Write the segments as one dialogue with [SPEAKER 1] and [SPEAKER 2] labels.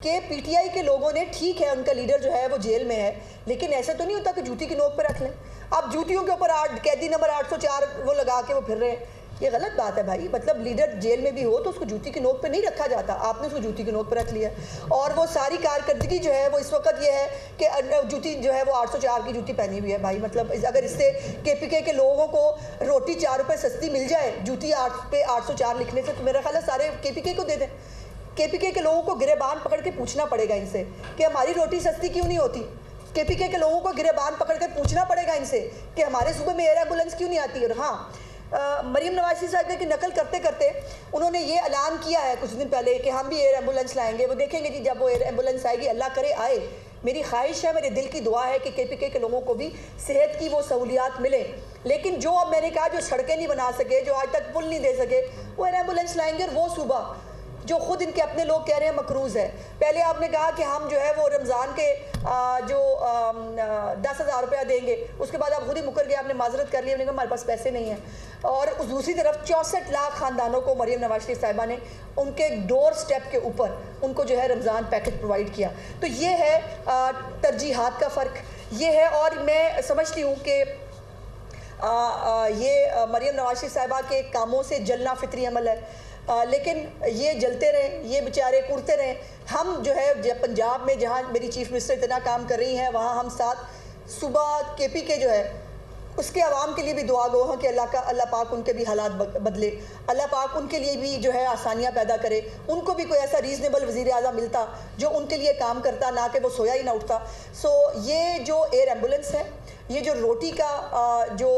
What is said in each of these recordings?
[SPEAKER 1] कि पीटीआई के लोगों ने, ठीक है उनका लीडर जो है वो जेल में है, लेकिन ऐसा तो नहीं होता कि जूती की नोक पर रख लें। अब जूतियों के ऊपर कैदी नंबर 804 वो लगा के वो फिर रहे हैं, ये गलत बात है भाई। मतलब लीडर जेल में भी हो तो उसको जूती की नोक पे नहीं रखा जाता, आपने उसको जूती की नोक पे रख लिया। और वो सारी कारकर्दगी जो है वो इस वक्त ये है कि जूती जो है वो 804 की जूती पहनी हुई है भाई। मतलब अगर इससे केपीके के लोगों को रोटी 4 रुपये सस्ती मिल जाए जूती 8 पे 804 लिखने से, तो मेरा ख्याल है सारे केपीके को दे दें। केपीके के लोगों को गिरेबान पकड़ के पूछना पड़ेगा इनसे कि हमारी रोटी सस्ती क्यों नहीं होती। केपीके के लोगों को गिरेबान पकड़ के पूछना पड़ेगा इनसे कि हमारे सूबे में एयर एम्बुलेंस क्यों नहीं आती। और हाँ, मरीम नवाज साहब की नकल करते करते उन्होंने ये ऐलान किया है कुछ दिन पहले कि हम भी एयर एम्बुलेंस लाएंगे। वो देखेंगे जी, जब वो एयर एम्बुलेंस आएगी, अल्लाह करे आए। मेरी ख्वाहिश है, मेरे दिल की दुआ है कि केपीके के लोगों को भी सेहत की वो सहूलियात मिले। लेकिन जो अब मैंने कहा, जो सड़कें नहीं बना सके, जो आज तक पुल नहीं दे सके, वो एयर एम्बुलेंस लाएंगे। और वो सूबा जो खुद इनके अपने लोग कह रहे हैं मकरूज़ है। पहले आपने कहा कि हम जो है वो रमज़ान के 10,000 रुपया देंगे, उसके बाद आप खुद ही मुकर गए, आपने माजरत कर ली, हमने कहा हमारे पास पैसे नहीं हैं। और उस दूसरी तरफ 64 लाख ख़ानदानों को मरीम नवाज शरीफ साहिबा ने उनके डोर स्टेप के ऊपर उनको जो है रमज़ान पैकेज प्रोवाइड किया। तो ये है तरजीहात का फ़र्क, ये है। और मैं समझती हूँ कि ये मरीम नवाज शरीफ साहिबा के कामों से जलना फितरी अमल है। लेकिन ये जलते रहें, ये बेचारे कुड़ते रहें। हम जो है पंजाब में, जहाँ मेरी चीफ मिनिस्टर इतना काम कर रही हैं, वहाँ हम साथ सुबह केपीके जो है उसके अवाम के लिए भी दुआ गो हैं कि अल्लाह पाक उनके भी हालात बदले, अल्लाह पाक उनके लिए भी जो है आसानियाँ पैदा करे, उनको भी कोई ऐसा रीज़नेबल वज़ीर आज़म मिलता जो उनके लिए काम करता, ना कि वो सोया ही ना उठता। सो ये जो एयर एम्बुलेंस है, ये जो रोटी का जो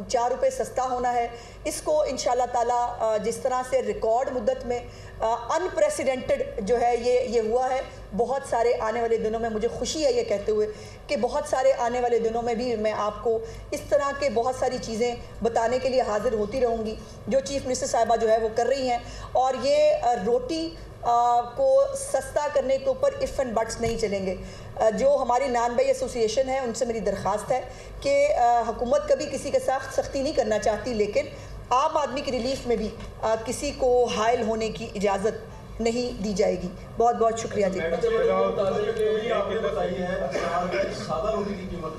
[SPEAKER 1] 4 रुपये सस्ता होना है, इसको इंशाल्लाह ताला जिस तरह से रिकॉर्ड मुद्दत में अनप्रेसिडेंटेड जो है ये हुआ है, बहुत सारे आने वाले दिनों में, मुझे खुशी है ये कहते हुए कि बहुत सारे आने वाले दिनों में भी मैं आपको इस तरह के बहुत सारी चीज़ें बताने के लिए हाजिर होती रहूँगी जो चीफ मिनिस्टर साहिबा जो है वो कर रही हैं। और ये रोटी को सस्ता करने के ऊपर इफ़ एंड बट्स नहीं चलेंगे। जो हमारी नान भाई एसोसिएशन है, उनसे मेरी दरख्वास्त है कि हुकूमत कभी किसी के साथ सख्ती नहीं करना चाहती, लेकिन आम आदमी की रिलीफ में भी किसी को हायल होने की इजाज़त नहीं दी जाएगी। बहुत बहुत शुक्रिया जी।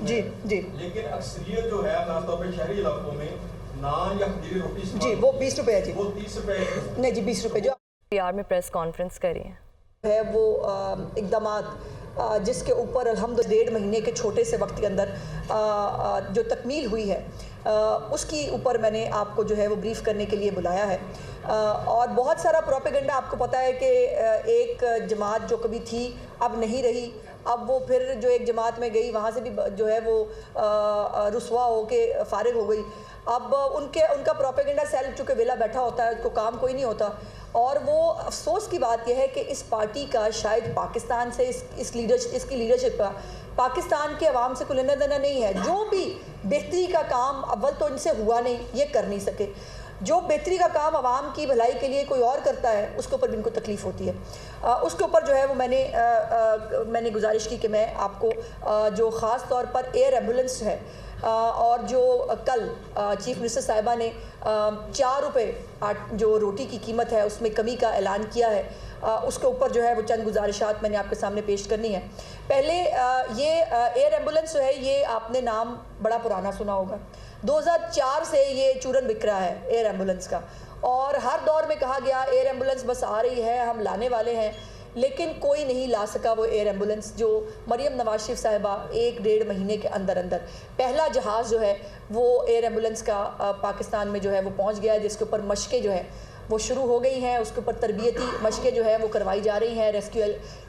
[SPEAKER 1] जी जी,
[SPEAKER 2] लेकिन अक्सरियत जो है खासतौर पर शहरी इलाकों में नान या खमीरी रोटी
[SPEAKER 1] जी वो 20 रुपये है जी,
[SPEAKER 2] वो 30 रुपये
[SPEAKER 1] नहीं जी 20 रुपये। जो
[SPEAKER 3] पीआर में प्रेस कॉन्फ्रेंस करी
[SPEAKER 1] है वो इक़दामात जिसके ऊपर अल्हम्दुलिल्लाह 1.5 महीने के छोटे से वक्त के अंदर जो तकमील हुई है, उसकी ऊपर मैंने आपको जो है वो ब्रीफ़ करने के लिए बुलाया है। और बहुत सारा प्रोपेगेंडा, आपको पता है कि एक जमात जो कभी थी अब नहीं रही, अब वो फिर जो एक जमात में गई वहाँ से भी जो है वो रुसवा हो के फ़ारिग हो गई। अब उनका प्रोपेगेंडा सेल चूँकि वेला बैठा होता है, उसको काम कोई नहीं होता। और वो अफसोस की बात यह है कि इस पार्टी का शायद पाकिस्तान से इसकी लीडरशिप का पाकिस्तान के अवाम से कोई लेना देना नहीं है। जो भी बेहतरी का काम अव्वल तो इनसे हुआ नहीं, ये कर नहीं सके। जो बेहतरी का काम आवाम की भलाई के लिए कोई और करता है, उसके ऊपर भी इनको तकलीफ़ होती है। उसके ऊपर जो है वो मैंने गुजारिश की कि मैं आपको जो ख़ास तौर पर एयर एम्बुलेंस है और जो कल चीफ मिनिस्टर साहिबा ने 4 रुपये जो रोटी की कीमत है उसमें कमी का ऐलान किया है, उसके ऊपर जो है वो चंद गुजारिशात मैंने आपके सामने पेश करनी है। पहले ये एयर एम्बुलेंस जो है, ये आपने नाम बड़ा पुराना सुना होगा। 2004 से ये चूरन बिक रहा है एयर एम्बुलेंस का, और हर दौर में कहा गया एयर एम्बुलेंस बस आ रही है, हम लाने वाले हैं, लेकिन कोई नहीं ला सका वो एयर एम्बुलेंस जो मरीम नवाज शरीफ साहिबा 1-1.5 महीने के अंदर पहला जहाज़ जो है वो एयर एम्बुलेंस का पाकिस्तान में जो है वो पहुंच गया है, जिसके ऊपर मशक़ें जो है वो शुरू हो गई हैं। उसके ऊपर तरबियती मशक़ें जो है वो करवाई जा रही हैं। रेस्क्यू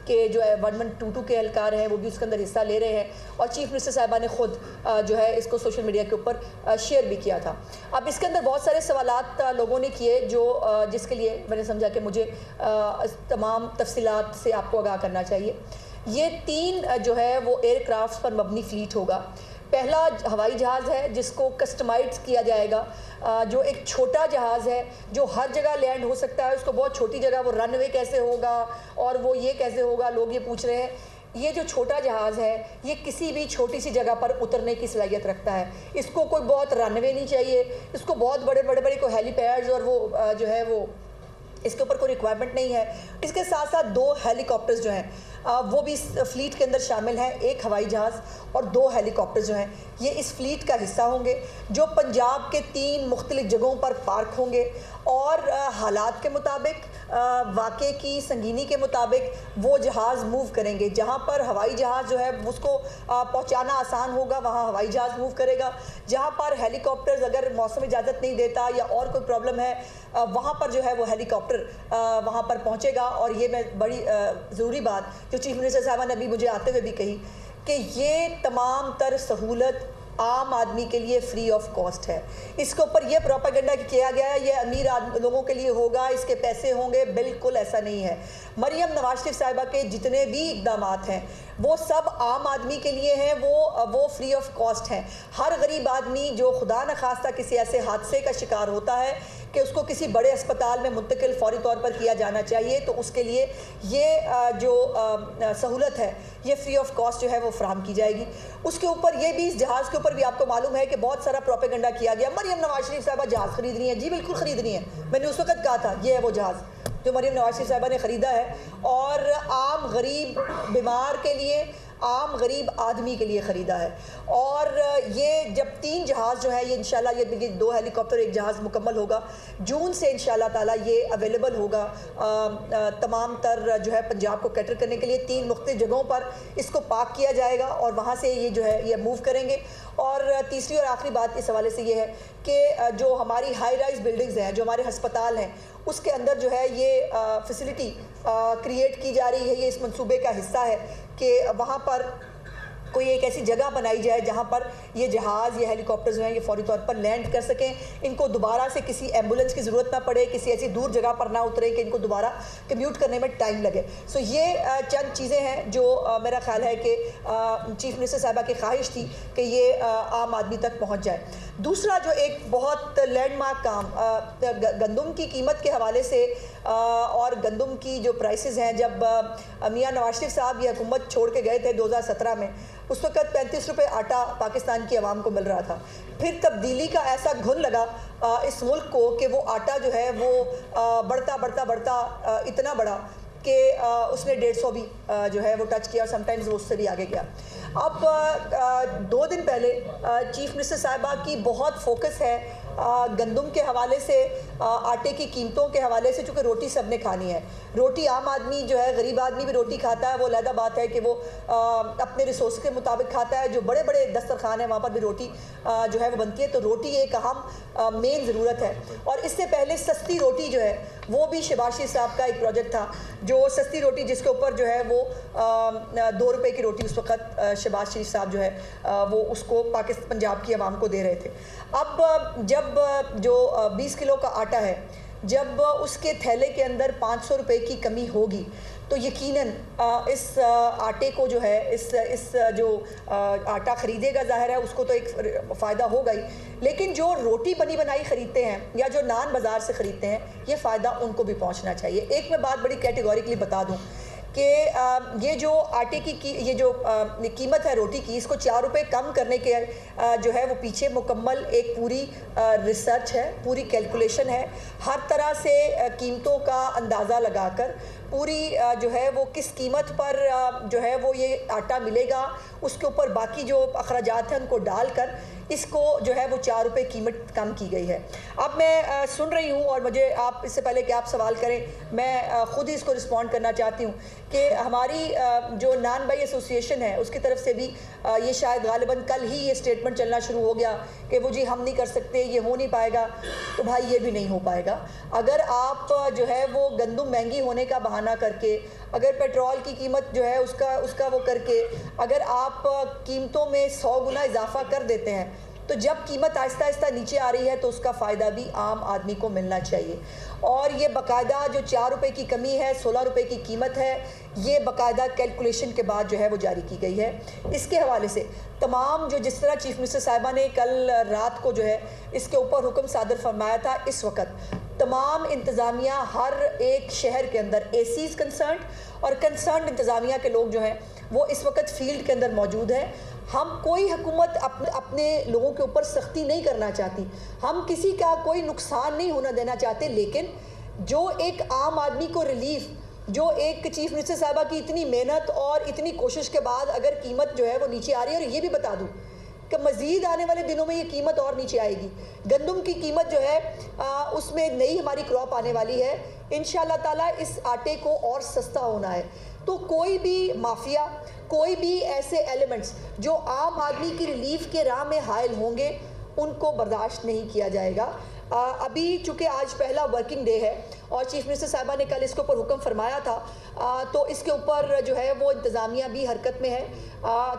[SPEAKER 1] के जो है 1122 के एहलकार हैं वो भी उसके अंदर हिस्सा ले रहे हैं, और चीफ मिनिस्टर साहिबा ने ख़ुद जो है इसको सोशल मीडिया के ऊपर शेयर भी किया था। अब इसके अंदर बहुत सारे सवालात लोगों ने किए जो जिसके लिए मैंने समझा कि मुझे तमाम तफसीलात से आपको आगाह करना चाहिए। ये 3 जो है वो एयरक्राफ्ट पर मबनी फ़्लीट होगा। पहला हवाई जहाज़ है जिसको कस्टमाइज़ किया जाएगा, जो एक छोटा जहाज़ है जो हर जगह लैंड हो सकता है, उसको बहुत छोटी जगह, वो रनवे कैसे होगा और वो ये कैसे होगा, लोग ये पूछ रहे हैं। ये जो छोटा जहाज़ है ये किसी भी छोटी सी जगह पर उतरने की सलाहियत रखता है। इसको कोई बहुत रनवे नहीं चाहिए, इसको बहुत बड़े कोई हेलीपैड्स और वो जो है वो इसके ऊपर कोई रिक्वायरमेंट नहीं है। इसके साथ साथ 2 हेलीकॉप्टर्स जो हैं वो भी फ्लीट के अंदर शामिल हैं, 1 हवाई जहाज़ और 2 हेलीकॉप्टर्स जो हैं ये इस फ्लीट का हिस्सा होंगे, जो पंजाब के 3 मुख्तलिफ जगहों पर पार्क होंगे और हालात के मुताबिक, वाक़े की संगीनी के मुताबिक वो जहाज़ मूव करेंगे। जहाँ पर हवाई जहाज़ जो है उसको पहुँचाना आसान होगा वहाँ हवाई जहाज़ मूव करेगा, जहाँ पर हेलीकॉप्टर्स अगर मौसम इजाज़त नहीं देता या और कोई प्रॉब्लम है वहाँ पर जो है वो हेलीकॉप्टर वहाँ पर पहुँचेगा। और ये मैं बड़ी ज़रूरी बात जो चीफ मिनिस्टर साहब ने अभी मुझे आते हुए भी कही कि ये तमाम तर सहूलत आम आदमी के लिए फ्री ऑफ कॉस्ट है। इसके ऊपर ये प्रोपेगेंडा किया गया है ये अमीर लोगों के लिए होगा, इसके पैसे होंगे, बिल्कुल ऐसा नहीं है। मरियम नवाज शरीफ साहिबा के जितने भी इक़दाम हैं वो सब आम आदमी के लिए हैं, वो फ्री ऑफ कॉस्ट हैं। हर गरीब आदमी जो खुदा न खास्ता किसी ऐसे हादसे का शिकार होता है कि उसको किसी बड़े अस्पताल में मुंतकिल फौरी तौर पर किया जाना चाहिए, तो उसके लिए ये जो सहूलत है ये फ्री ऑफ कॉस्ट जो है वो फराहम की जाएगी। उसके ऊपर ये भी, इस जहाज़ के ऊपर भी आपको मालूम है कि बहुत सारा प्रोपेगेंडा किया गया। मरियम नवाज शरीफ साहिबा जहाज़ खरीद रही हैं, जी बिल्कुल खरीद रही हैं। मैंने उस वक्त कहा था ये है वो जहाज़ जो मरियम नवाज शरीफ साहिबा ने ख़रीदा है और आम गरीब बीमार के लिए, आम गरीब आदमी के लिए ख़रीदा है। और ये जब 3 जहाज़ जो है ये इंशाल्लाह ये 2 हेलीकॉप्टर 1 जहाज़ मुकम्मल होगा, जून से इंशाल्लाह ताला ये अवेलेबल होगा तमाम तर जो है पंजाब को कैटर करने के लिए। 3 मुख्तलिफ जगहों पर इसको पार्क किया जाएगा और वहाँ से ये जो है ये मूव करेंगे। और तीसरी और आखिरी बात इस हवाले से ये है कि जो हमारी हाई राइज बिल्डिंग्स हैं, जो हमारे हस्पताल हैं, उसके अंदर जो है ये फैसिलिटी क्रिएट की जा रही है। ये इस मंसूबे का हिस्सा है कि वहाँ पर कोई एक ऐसी जगह बनाई जाए जहाँ पर ये जहाज़, ये हेलीकॉप्टर्स जो हैं ये फौरी तौर पर लैंड कर सकें, इनको दोबारा से किसी एम्बुलेंस की ज़रूरत ना पड़े, किसी ऐसी दूर जगह पर ना उतरे कि इनको दोबारा कम्यूट करने में टाइम लगे। सो ये चंद चीज़ें हैं जो मेरा ख्याल है कि चीफ मिनिस्टर साहिबा की ख्वाहिश थी कि ये आम आदमी तक पहुँच जाए। दूसरा जो एक बहुत लैंडमार्क काम गंदम की कीमत के हवाले से और गंदम की जो प्राइसेस हैं, जब मियां नवाज शरीफ साहब ये हुकूमत छोड़ के गए थे 2017 में, उस वक्त 35 रुपये आटा पाकिस्तान की आवाम को मिल रहा था। फिर तब्दीली का ऐसा घुन लगा इस मुल्क को कि वो आटा जो है वो बढ़ता इतना बढ़ा कि उसने 150 भी जो है वो टच किया और समटाइम्स वो उससे भी आगे गया। अब 2 दिन पहले चीफ मिनिस्टर साहिबा की बहुत फोकस है गंदम के हवाले से, आटे की कीमतों के हवाले से, चूँकि रोटी सब ने खानी है। रोटी आम आदमी जो है, गरीब आदमी भी रोटी खाता है, वो अलग बात है कि वो अपने रिसोर्स के मुताबिक खाता है। जो बड़े बड़े दस्तरखान हैं वहाँ पर भी रोटी जो है वो बनती है, तो रोटी एक अहम मेन ज़रूरत है। और इससे पहले सस्ती रोटी जो है वो भी शहबाज शरीफ साहब का एक प्रोजेक्ट था, जो सस्ती रोटी जिसके ऊपर जो है वो 2 रुपये की रोटी उस वक्त शहबाज शरीफ साहब जो है वो उसको पाकिस्तान पंजाब की आवाम को दे रहे थे। अब जब जो 20 किलो का आटा है, जब उसके थैले के अंदर 500 रुपये की कमी होगी तो यकीनन इस आटे को जो है इस जो आटा ख़रीदेगा, ज़ाहिर है उसको तो एक फ़ायदा होगा ही, लेकिन जो रोटी बनी बनाई ख़रीदते हैं या जो नान बाज़ार से ख़रीदते हैं, ये फ़ायदा उनको भी पहुंचना चाहिए। एक मैं बात बड़ी कैटेगोरिकली बता दूं कि ये जो आटे की ये जो कीमत है रोटी की, इसको 4 रुपये कम करने के जो है वो पीछे मुकम्मल एक पूरी रिसर्च है, पूरी कैलकुलेशन है। हर तरह से कीमतों का अंदाज़ा लगाकर पूरी जो है वो किस कीमत पर जो है वो ये आटा मिलेगा, उसके ऊपर बाकी जो अखराजात हैं उनको डालकर इसको जो है वो 4 रुपये कीमत कम की गई है। अब मैं सुन रही हूँ और मुझे आप इससे पहले कि आप सवाल करें, मैं ख़ुद ही इसको रिस्पॉन्ड करना चाहती हूँ कि हमारी जो नान बाई एसोसिएशन है उसकी तरफ से भी ये शायद गालिबन कल ही ये स्टेटमेंट चलना शुरू हो गया कि वो जी हम नहीं कर सकते, ये हो नहीं पाएगा। तो भाई ये भी नहीं हो पाएगा। अगर आप जो है वो गंदम महंगी होने का बहाना करके, अगर पेट्रोल की कीमत जो है उसका वो करके, अगर आप कीमतों में 100 गुना इजाफा कर देते हैं, तो जब कीमत आहिस्ता आहिस्ता नीचे आ रही है तो उसका फ़ायदा भी आम आदमी को मिलना चाहिए। और ये बाकायदा जो 4 रुपये की कमी है, 16 रुपये की कीमत है, ये बाकायदा कैलकुलेशन के बाद जो है वो जारी की गई है। इसके हवाले से तमाम जो जिस तरह चीफ मिनिस्टर साहिबा ने कल रात को जो है इसके ऊपर हुक्म सादर फरमाया था, इस वक्त तमाम इंतज़ामिया हर एक शहर के अंदर एसीज़ कंसर्न और कंसर्न इंतज़ामिया के लोग जो हैं वो इस वक्त फील्ड के अंदर मौजूद हैं। हम कोई हुकूमत अपने लोगों के ऊपर सख्ती नहीं करना चाहती, हम किसी का कोई नुकसान नहीं होना देना चाहते, लेकिन जो एक आम आदमी को रिलीफ, जो एक चीफ मिनिस्टर साहबा की इतनी मेहनत और इतनी कोशिश के बाद अगर कीमत जो है वो नीचे आ रही है, और ये भी बता दूँ कि मज़ीद आने वाले दिनों में ये कीमत और नीचे आएगी। गंदम की कीमत जो है उसमें नई हमारी क्रॉप आने वाली है, इंशाअल्लाह ताला इस आटे को और सस्ता होना है। तो कोई भी माफिया, कोई भी ऐसे एलिमेंट्स जो आम आदमी की रिलीफ के राह में हायल होंगे, उनको बर्दाश्त नहीं किया जाएगा। अभी चूँकि आज पहला वर्किंग डे है और चीफ मिनिस्टर साहिबा ने कल इसके ऊपर हुक्म फरमाया था, तो इसके ऊपर जो है वो इंतज़ामिया भी हरकत में है,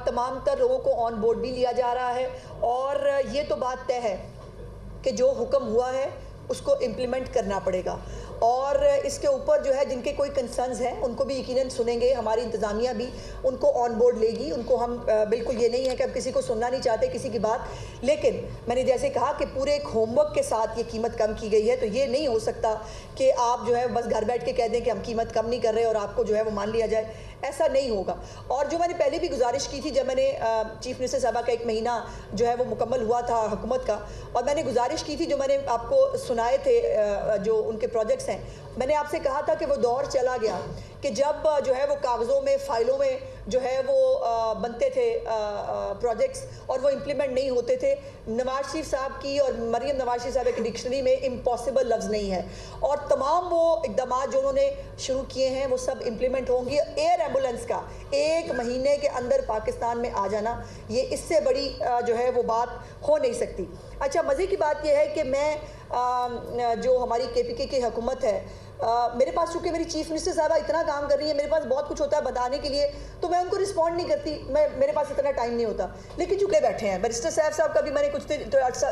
[SPEAKER 1] तमाम तर लोगों को ऑन बोर्ड भी लिया जा रहा है, और ये तो बात तय है कि जो हुक्म हुआ है उसको इम्प्लीमेंट करना पड़ेगा। और इसके ऊपर जो है जिनके कोई कंसर्न्स हैं उनको भी यकीनन सुनेंगे, हमारी इंतज़ामिया भी उनको ऑन बोर्ड लेगी। उनको हम बिल्कुल ये नहीं है कि अब किसी को सुनना नहीं चाहते किसी की बात, लेकिन मैंने जैसे कहा कि पूरे एक होमवर्क के साथ ये कीमत कम की गई है। तो ये नहीं हो सकता कि आप जो है बस घर बैठ के कह दें कि हम कीमत कम नहीं कर रहे और आपको जो है वो मान लिया जाए, ऐसा नहीं होगा। और जो मैंने पहले भी गुजारिश की थी, जब मैंने चीफ मिनिस्टर साहबा का 1 महीना जो है वो मुकम्मल हुआ था हुकूमत का, और मैंने गुजारिश की थी, जो मैंने आपको सुनाए थे जो उनके प्रोजेक्ट्स हैं, मैंने आपसे कहा था कि वो दौर चला गया कि जब जो है वो कागज़ों में, फाइलों में जो है वो बनते थे प्रोजेक्ट्स और वो इम्प्लीमेंट नहीं होते थे। नवाज शरीफ साहब की और मरीम नवाज शरीफ साहब की डिक्शनरी में इम्पॉसिबल लफ्ज़ नहीं है, और तमाम वो इक़दाम जो उन्होंने शुरू किए हैं वो सब इम्प्लीमेंट होंगे। एयर एम्बुलेंस का 1 महीने के अंदर पाकिस्तान में आ जाना, ये इससे बड़ी जो है वो बात हो नहीं सकती। अच्छा, मज़े की बात यह है कि मैं जो हमारी KPK की हुकूमत है, मेरे पास चूँकि मेरी चीफ मिनिस्टर साहबा इतना काम कर रही है, मेरे पास बहुत कुछ होता है बताने के लिए, तो मैं उनको रिस्पॉन्ड नहीं करती, मेरे पास इतना टाइम नहीं होता। लेकिन चूँकि बैठे हैं बैरिस्टर साहब का भी मैंने कुछ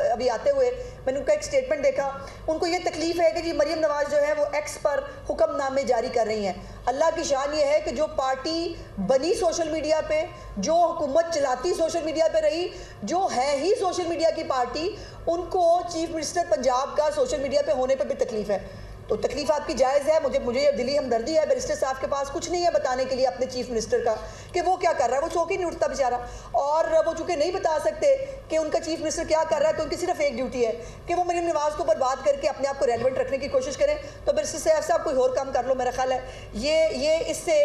[SPEAKER 1] अभी आते हुए मैंने उनका एक स्टेटमेंट देखा, उनको ये तकलीफ है कि जी मरीम नवाज जो है वो एक्स पर हुक्मनामे जारी कर रही हैं। अल्लाह की शान ये है कि जो पार्टी बनी सोशल मीडिया पे, जो हुकूमत चलाती सोशल मीडिया पे रही, जो है ही सोशल मीडिया की पार्टी, उनको चीफ मिनिस्टर पंजाब का सोशल मीडिया पे होने पर भी तकलीफ है। तो तकलीफ आपकी जायज़ है, मुझे दिली हमदर्दी है। बैरिस्टर साहब के पास कुछ नहीं है बताने के लिए अपने चीफ मिनिस्टर का कि वो क्या कर रहा है, वो सो के नहीं उठता बेचारा, और वो चूँकि नहीं बता सकते कि उनका चीफ मिनिस्टर क्या कर रहा है, तो उनकी सिर्फ एक ड्यूटी है कि वो मरीम नवाज के ऊपर बात करके अपने आप को रेलेवेंट रखने की कोशिश करें। तो बैरिस्टर साहब कोई और काम कर लो, मेरा ख्याल है ये इससे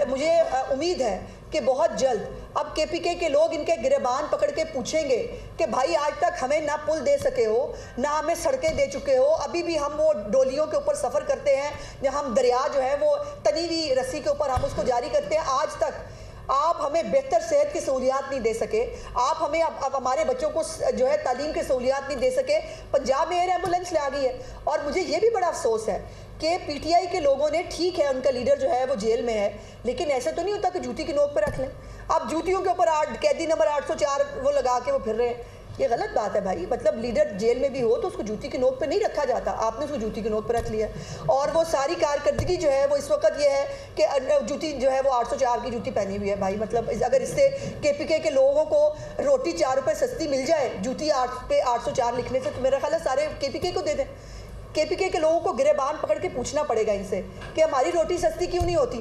[SPEAKER 1] मुझे उम्मीद है कि बहुत जल्द अब KPK के लोग इनके गिरबान पकड़ के पूछेंगे कि भाई आज तक हमें ना पुल दे सके हो, ना हमें सड़कें दे चुके हो, अभी भी हम वो डोलियों के ऊपर सफ़र करते हैं, जहाँ हम दरिया जो है वो तनी हुई रस्सी के ऊपर हम उसको जारी करते हैं। आज तक आप हमें बेहतर सेहत की सहूलियात नहीं दे सके, आप हमें अब हमारे बच्चों को जो है तालीम की सहूलियात नहीं दे सके। पंजाब में एयर एम्बुलेंस ले आ गई है, और मुझे ये भी बड़ा अफसोस है कि PTI के लोगों ने, ठीक है उनका लीडर जो है वो जेल में है, लेकिन ऐसा तो नहीं होता कि जूती की नोक पर रख लें। अब जूतियों के ऊपर कैदी नंबर 804 वो लगा के वो फिर रहे हैं, ये गलत बात है भाई। मतलब लीडर जेल में भी हो तो उसको जूती की नोक पे नहीं रखा जाता, आपने उसको जूती की नोक पे रख लिया, और वो सारी कारकर्दगी जो है वो इस वक्त ये है कि जूती जो है वो 804 की जूती पहनी हुई है भाई। मतलब अगर इससे KPK के लोगों को रोटी 4 रुपये सस्ती मिल जाए जूती 8 पे 804 लिखने से, तो मेरा ख्याल है सारे KPK को दे दें। KPK के लोगों को गिरेबान पकड़ के पूछना पड़ेगा इनसे कि हमारी रोटी सस्ती क्यों नहीं होती।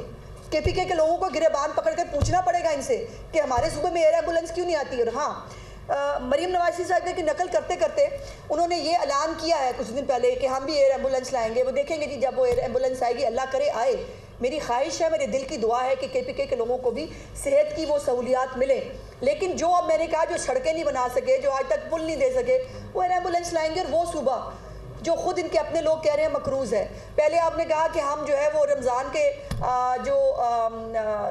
[SPEAKER 1] KPK के लोगों को गिरेबान पकड़ के पूछना पड़ेगा इनसे कि हमारे सूबे में एयर एम्बुलेंस क्यों नहीं आती। और हाँ, मरीम नवाज साहब की नकल करते करते उन्होंने ये ऐलान किया है कुछ दिन पहले कि हम भी एयर एम्बुलेंस लाएंगे। वो देखेंगे जी, जब वो एयर एम्बुलेंस आएगी, अल्लाह करे आए, मेरी ख्वाहिश है, मेरे दिल की दुआ है कि KPK के लोगों को भी सेहत की वो सहूलियात मिले। लेकिन जो अब मैंने कहा, जो सड़कें नहीं बना सके, जो आज तक पुल नहीं दे सके, वो एयर एम्बुलेंस लाएंगे। और वो सूबा जो खुद इनके अपने लोग कह रहे हैं मकरूज़ है। पहले आपने कहा कि हम जो है वो रमज़ान के जो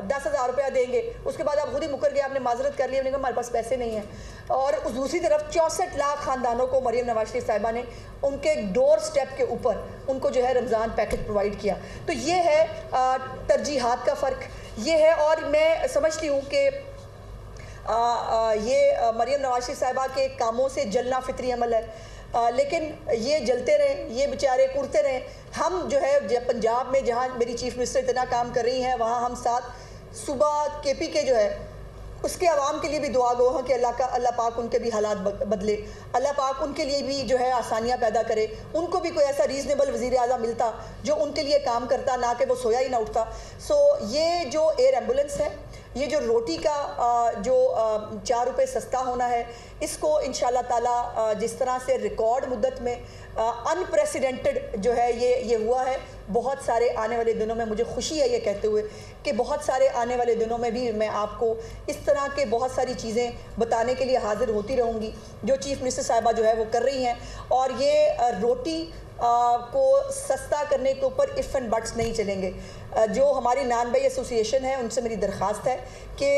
[SPEAKER 1] 10,000 रुपया देंगे, उसके बाद आप खुद ही मुकर गए, आपने माजरत कर लिया, हमने कहा हमारे पास पैसे नहीं हैं। और उस दूसरी तरफ 64 लाख ख़ानदानों को मरीम नवाज शरीफ साहिबा ने उनके डोर स्टेप के ऊपर उनको जो है रमज़ान पैकेज प्रोवाइड किया। तो ये है तरजीहात का फ़र्क, ये है। और मैं समझती हूँ कि ये मरीम नवाज शरीफ साहिबा के कामों से जलना फितरी अमल है, लेकिन ये जलते रहें, ये बेचारे कुड़ते रहें। हम जो है पंजाब में, जहाँ मेरी चीफ मिनिस्टर इतना काम कर रही हैं, वहाँ हम साथ सुबह KPK जो है उसके आवाम के लिए भी दुआ गो हैं कि अल्लाह पाक उनके भी हालात बदले, अल्लाह पाक उनके लिए भी जो है आसानियाँ पैदा करे, उनको भी कोई ऐसा रीज़नेबल वज़ीर आज़म मिलता जो उनके लिए काम करता, ना कि वो सोया ही ना उठता। सो ये जो एयर एम्बुलेंस है, ये जो रोटी का जो 4 रुपये सस्ता होना है, इसको इंशाल्लाह ताला जिस तरह से रिकॉर्ड मुद्दत में अनप्रेसिडेंटेड जो है ये हुआ है, बहुत सारे आने वाले दिनों में मुझे खुशी है ये कहते हुए कि बहुत सारे आने वाले दिनों में भी मैं आपको इस तरह के बहुत सारी चीज़ें बताने के लिए हाजिर होती रहूँगी जो चीफ़ मिनिस्टर साहिबा जो है वो कर रही हैं। और ये रोटी को सस्ता करने के ऊपर इफ़ एंड बट्स नहीं चलेंगे। जो हमारी नान भाई एसोसिएशन है उनसे मेरी दरख्वास्त है कि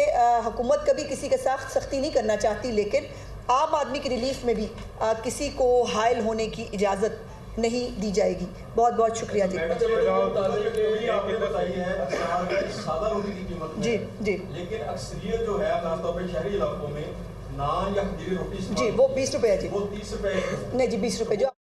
[SPEAKER 1] हुकूमत कभी किसी के साथ सख्ती नहीं करना चाहती, लेकिन आम आदमी की रिलीफ में भी किसी को हायल होने की इजाज़त नहीं दी जाएगी। बहुत बहुत शुक्रिया जी।
[SPEAKER 2] आपने बताई है सादा रोटी की कीमत
[SPEAKER 1] जी जी,
[SPEAKER 2] लेकिन अक्सरियत जो है खासतौर पर शहरी इलाकों में नान या खमीरी रोटी
[SPEAKER 1] जी वो 20 रुपये है जी,
[SPEAKER 2] वो 30 रुपये
[SPEAKER 1] नहीं जी 20 रुपये जो